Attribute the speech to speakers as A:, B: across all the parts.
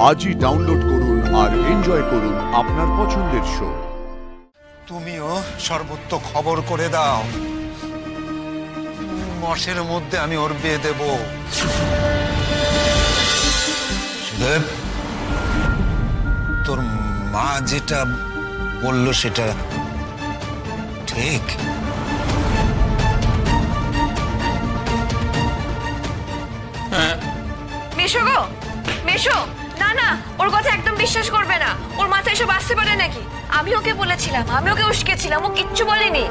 A: আজই ডাউনলোড করুন আর এনজয় করুন আপনার পছন্দের শো।
B: তুমিও সর্বত্র খবর করে দাও, মাসের মধ্যে আমি ওর বিয়ে দেব। সুদেব, তোর মা যেটা বললো সেটা ঠিক?
C: মেশো গো, মেশো। না না, ওর কথা একদম বিশ্বাস করবে না। ওর মাথায় এসব আসতে পারে নাকি? আমি ওকে বলেছিলাম, আমি ওকে উস্কেছিলাম, ও কিচ্ছু বলেনি।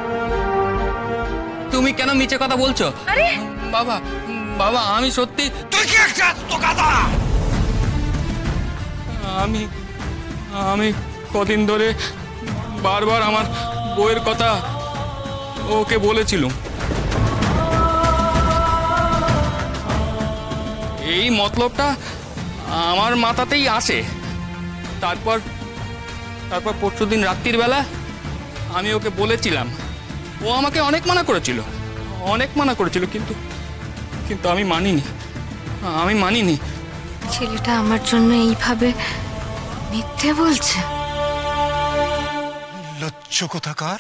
D: তুমি কেন মিছে কথা বলছো?
C: আরে
D: বাবা, বাবা আমি সত্যি।
B: তুই কি একটা তোকাদা?
D: আমি কদিন ধরে বারবার আমার বউয়ের কথা ওকে বলেছিলাম। এই মতলবটা আমার মাথাতেই আসে। তারপর পরশুদিন রাত্রির বেলা আমি ওকে বলেছিলাম। ও আমাকে অনেক মানা করেছিল, কিন্তু আমি মানিনি।
C: ছেলেটা আমার জন্য এইভাবে মিথ্যে বলছে।
B: লজ্জ কোথাকার!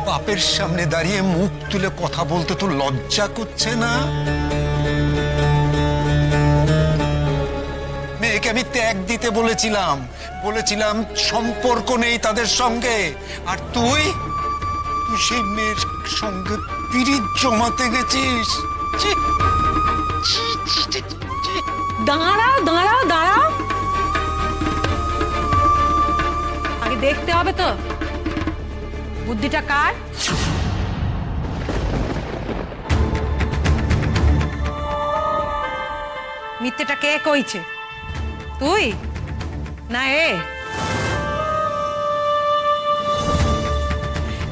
B: বাপের সামনে দাঁড়িয়ে মুখ তুলে কথা বলতে তো লজ্জা করছে না? মেয়েকে আমি ত্যাগ দিতে বলেছিলাম সম্পর্ক নেই তাদের সঙ্গে, আর তুই সেই মেয়ের সঙ্গে পিরিত জমাতে গেছিস।
E: দাঁড়াও দাঁড়াও দাঁড়াও, আগে দেখতে হবে তো বুদ্ধিটা কার। মিথ্যেটা কে কইছে, তুই না এ?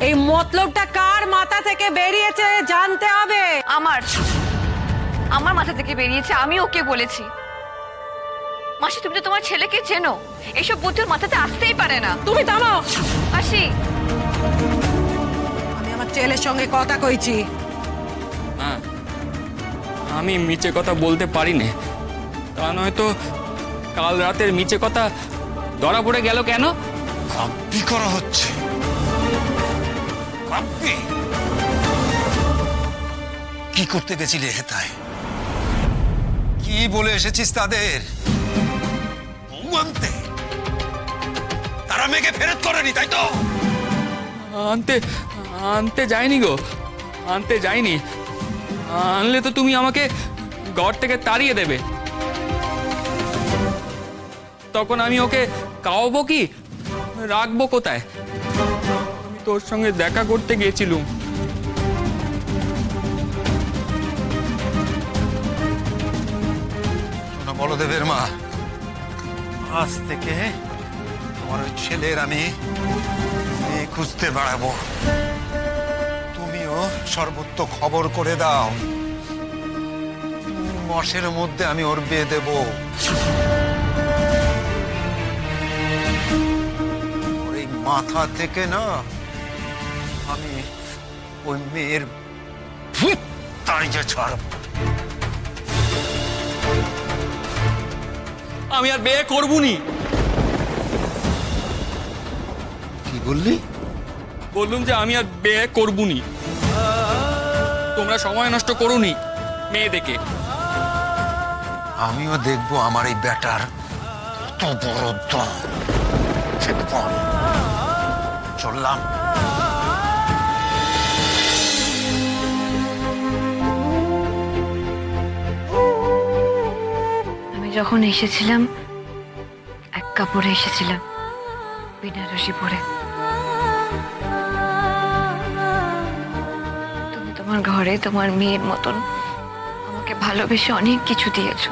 E: এই মতলবটা কার মাথা থেকে বেরিয়েছে জানতে হবে।
C: আমার মাথা থেকে বেরিয়েছে, আমি ওকে বলেছি। মাসি, তুমি তো তোমার ছেলেকে চেনো, এইসব বুদ্ধি ওর মাথাতে আসতেই পারে না।
E: তুমি থামো।
C: মাসি,
E: আমি আমার ছেলের সঙ্গে কথা কইছি।
D: হ্যাঁ, আমি মিছে কথা বলতে পারি না। তা নয়তো কাল রাতের মিছে কথা ধরা পড়ে গেল কেন?
B: কাব্যি করা হচ্ছে। কাব্যি কি করতে গেছিলে হেতায়? কি বলে এসেছিস তাদের? বউ আনতে? তারা মেয়েকে ফেরত করেনি, তাই তো?
D: আনতে যায়নি গো, আনতে যায়নি। আনলে তো তুমি আমাকে ঘর থেকে তাড়িয়ে দেবে। তখন আমি ওকে খাওয়াবো কি, রাখবো কোথায়? আমি তোর সঙ্গে দেখা করতে গিয়েছিলুম।
B: বলদেবের মা, আজ থেকে তোমার ওই ছেলের আমি খুঁজতে বেড়াবো। তুমিও সর্বত্র খবর করে দাও, মাসের মধ্যে আমি ওর বিয়ে দেব। ওর এই মাথা থেকে না আমি ওই মেয়ের ভূত তাড়িয়ে ছাড়ব।
D: আমি আর বিয়ে করবুনি।
B: কি বললি?
D: বললুম যে আমি আর বিয়ে করবুনি। তোমরা সময় নষ্ট করুনি মেয়ে দেখে।
B: আমিও দেখবো আমার এই বেটার কত বড় দম। চললাম।
C: আমি যখন এসেছিলাম এক কাপড়ে এসেছিলাম, বেনারসি পরে। তুমি তোমার ঘরে তোমার মেয়ের মতন আমাকে ভালোবেসে অনেক কিছু দিয়েছো।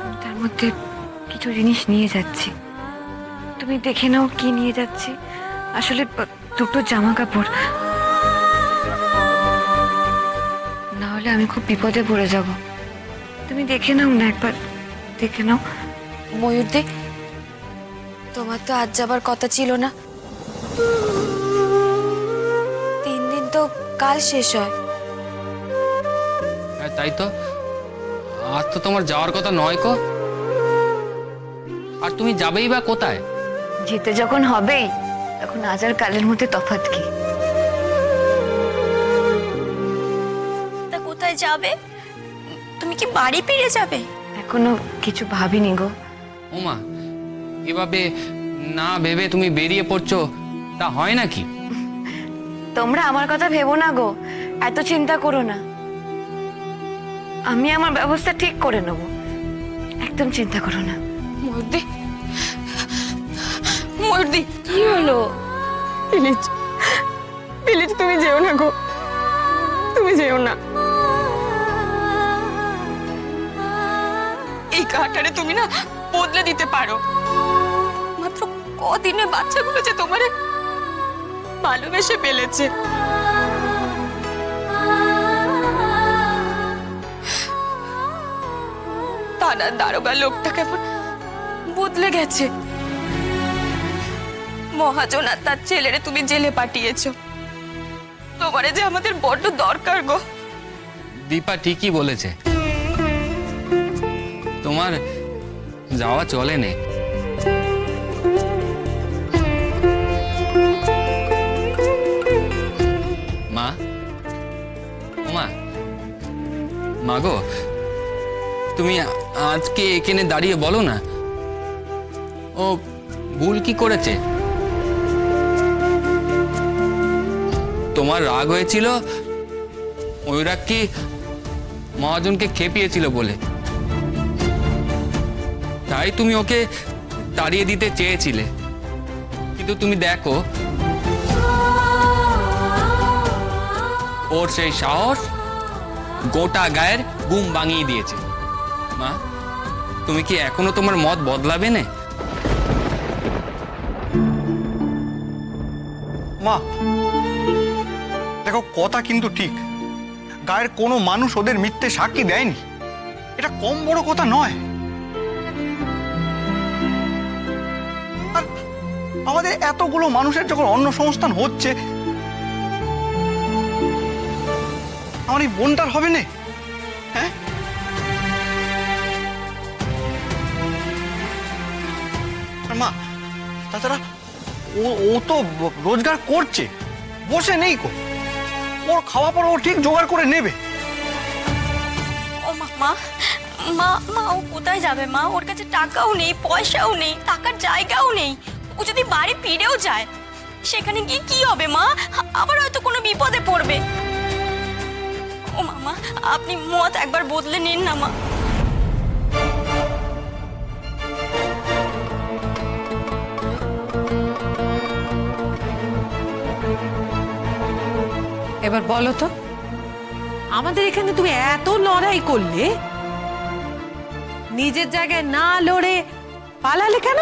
C: আমি তার মধ্যে কিছু জিনিস নিয়ে যাচ্ছি, তুমি দেখে নাও কি নিয়ে যাচ্ছি। আসলে দুটো জামা কাপড়, না হলে আমি খুব বিপদে পড়ে যাব। তুমি দেখে নাও না, একবার দেখে নাও।
F: ময়ূরদি, তোমার তো আজ যাবার কথা ছিল না। 3 দিন তো কাল শেষ হয়।
D: তাই তো, আজ তো তোমার যাওয়ার কথা নয় কো। আর তুমি যাবেই বা কোথায়?
C: যেতে যখন হবেই তখন আজ আর কালের মধ্যে তফাৎ কি?
F: তা কোথায় যাবে? তুমি কি বাড়ি ফিরে যাবে?
C: এখনো কিছু ভাবিনি গো।
D: ওমা, এভাবে না ভেবে তুমি বেরিয়ে পড়ছো, তা হয় নাকি?
C: তোমরা আমার কথা ভেবো না গো, এত চিন্তা করো না। আমি আমার ব্যবস্থা ঠিক করে নেব, একদম চিন্তা করো না।
F: ময়ূরদি, ময়ূরদি,
C: কি হলো?
E: প্লিজ প্লিজ তুমি যেও না গো, তুমি যেও না।
F: এই কাটারে তুমি না বদলে দিতে পারো। মাত্র কদিনে বাচ্চাগুলো যে তোমারে ভালোবেসে ফেলেছে। থানার দারোগা লোকটা কেমন বদলে গেছে। মহাজন আর তার ছেলেরে তুমি জেলে পাঠিয়েছো। তোমারে যে আমাদের বড্ড দরকার গো।
D: দীপা ঠিকই বলেছে, তোমার যাওয়া চলে নে। মা, ওমা, মা গো, তুমি আজকে এখানে দাঁড়িয়ে বলো না ও ভুল কি করেছে। তোমার রাগ হয়েছিল ময়ূরাগ কি মহাজনকে খেপিয়েছিল বলে, তাই তুমি ওকে তাড়িয়ে দিতে চেয়েছিলে। কিন্তু তুমি দেখো ওর সেই সাহস গোটা গায়ের ঘুম ভাঙিয়ে দিয়েছে। মা, তুমি কি এখনো তোমার মত বদলাবে না?
G: মা দেখো, কথা কিন্তু ঠিক। গায়ের কোনো মানুষ ওদের মিথ্যে সাক্ষী দেয়নি, এটা কম বড় কথা নয়। আর আমাদের এতগুলো মানুষের যখন অন্ন সংস্থান হচ্ছে, আমার এই বোনটার হবে না? হ্যাঁ, আর মা তাছাড়া ও তো রোজগার করছে, বসে নেই কো। ওর খাওয়া পড়া ও ঠিক জোগাড় করে নেবে।
F: ও মা, মা মা মা ও কোথায় যাবে মা? ওর কাছে টাকাও নেই, পয়সাও নেই, থাকার জায়গাও নেই। ও যদি বাড়ি ফিরেও যায় সেখানে গিয়ে কি হবে মা? আবার হয়তো কোনো বিপদে পড়বে। ও মামা, আপনি মত একবার বদলে নিন না মা।
E: এবার বলো তো, আমাদের এখানে তুমি এত লড়াই করলে, নিজের জায়গায় না লড়ে পালালে কেন?